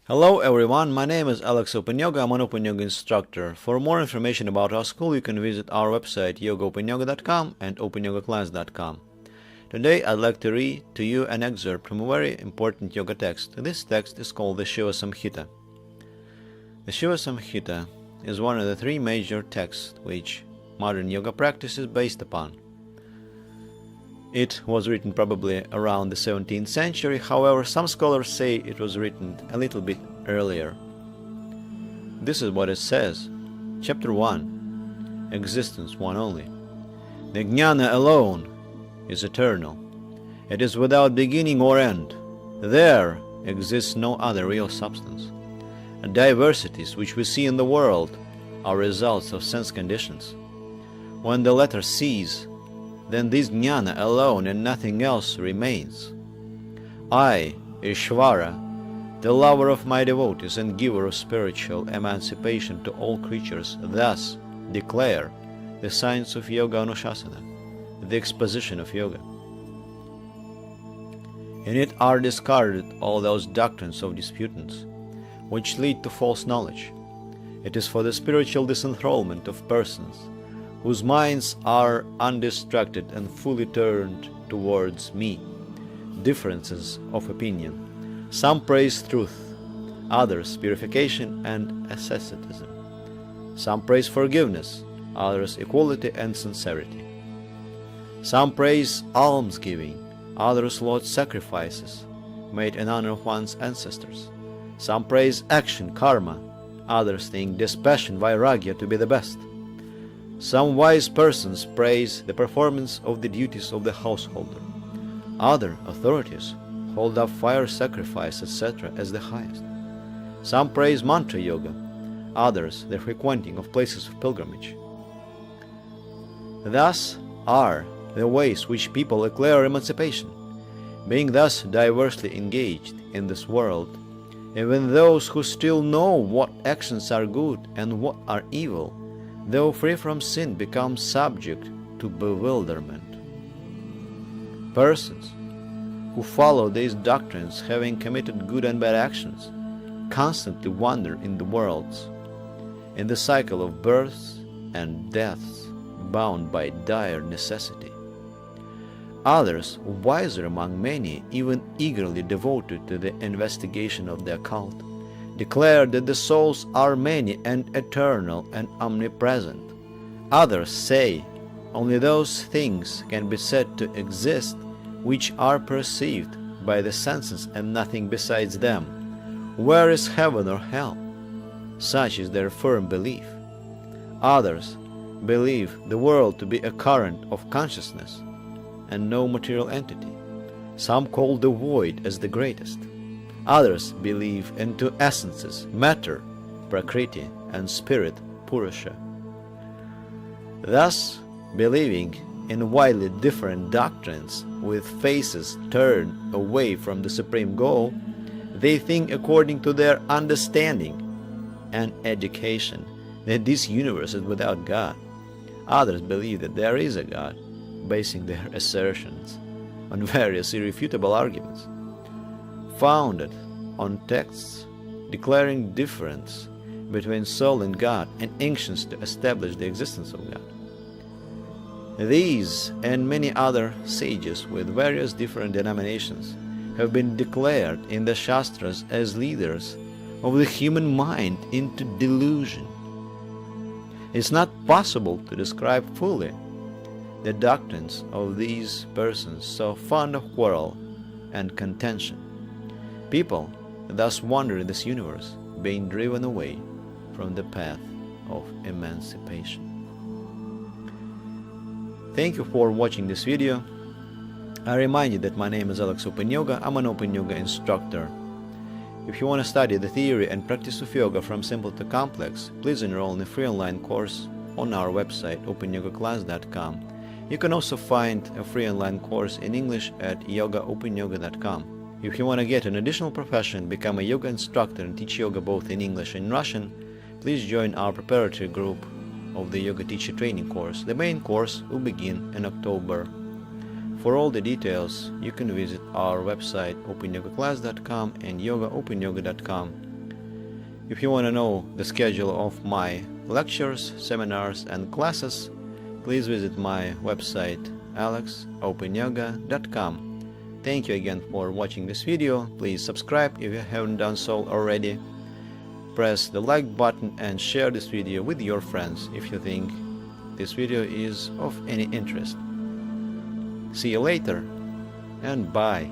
Hello everyone, my name is Alex Open Yoga. I'm an Open Yoga instructor. For more information about our school, you can visit our website yogaopenyoga.com and opengyoga-class.com. Today I'd like to read to you an excerpt from a very important yoga text. This text is called the Shiva Samhita. The Shiva Samhita is one of the three major texts which modern yoga practice is based upon. It was written probably around the 17th century, however, some scholars say it was written a little bit earlier. This is what it says. Chapter 1. Existence one only. The jnana alone is eternal. It is without beginning or end. There exists no other real substance. The diversities which we see in the world are results of sense conditions. When the latter cease, then this jnana alone and nothing else remains. I, Ishvara, the lover of my devotees and giver of spiritual emancipation to all creatures, thus declare the science of Yoga Anushasana, the exposition of yoga. In it are discarded all those doctrines of disputants, which lead to false knowledge. It is for the spiritual disenthrallment of persons, whose minds are undistracted and fully turned towards me. Differences of opinion. Some praise truth, others purification and asceticism. Some praise forgiveness, others equality and sincerity. Some praise almsgiving, others laud sacrifices made in honor of one's ancestors. Some praise action, karma, others think dispassion, vairagya to be the best. Some wise persons praise the performance of the duties of the householder. Other authorities hold up fire sacrifice, etc. as the highest. Some praise mantra yoga, others the frequenting of places of pilgrimage. Thus are the ways which people declare emancipation. Being thus diversely engaged in this world, even those who still know what actions are good and what are evil, though free from sin, become subject to bewilderment. Persons who follow these doctrines, having committed good and bad actions, constantly wander in the worlds, in the cycle of births and deaths, bound by dire necessity. Others, wiser among many, even eagerly devoted to the investigation of the occult, declare that the souls are many and eternal and omnipresent. Others say only those things can be said to exist which are perceived by the senses and nothing besides them. Where is heaven or hell? Such is their firm belief. Others believe the world to be a current of consciousness and no material entity. Some call the void as the greatest. Others believe in two essences, matter, prakriti, and spirit, purusha. Thus, believing in widely different doctrines with faces turned away from the supreme goal, they think according to their understanding and education that this universe is without God. Others believe that there is a God, basing their assertions on various irrefutable arguments, founded on texts declaring difference between soul and God and actions to establish the existence of God. These and many other sages with various different denominations have been declared in the Shastras as leaders of the human mind into delusion. It's not possible to describe fully the doctrines of these persons so fond of quarrel and contention. People thus wander in this universe, being driven away from the path of emancipation. Thank you for watching this video. I remind you that my name is Alex Open Yoga. I'm an Open Yoga instructor. If you want to study the theory and practice of yoga from simple to complex, please enroll in a free online course on our website opengyoga-class.com. You can also find a free online course in English at yogaopenyoga.com. If you want to get an additional profession, become a yoga instructor and teach yoga both in English and Russian, please join our preparatory group of the Yoga Teacher Training course. The main course will begin in October. For all the details, you can visit our website opanyogaclass.com and yogaopenyoga.com. If you want to know the schedule of my lectures, seminars and classes, please visit my website alexopenyoga.com. Thank you again for watching this video. Please subscribe if you haven't done so already. Press the like button and share this video with your friends if you think this video is of any interest. See you later and bye.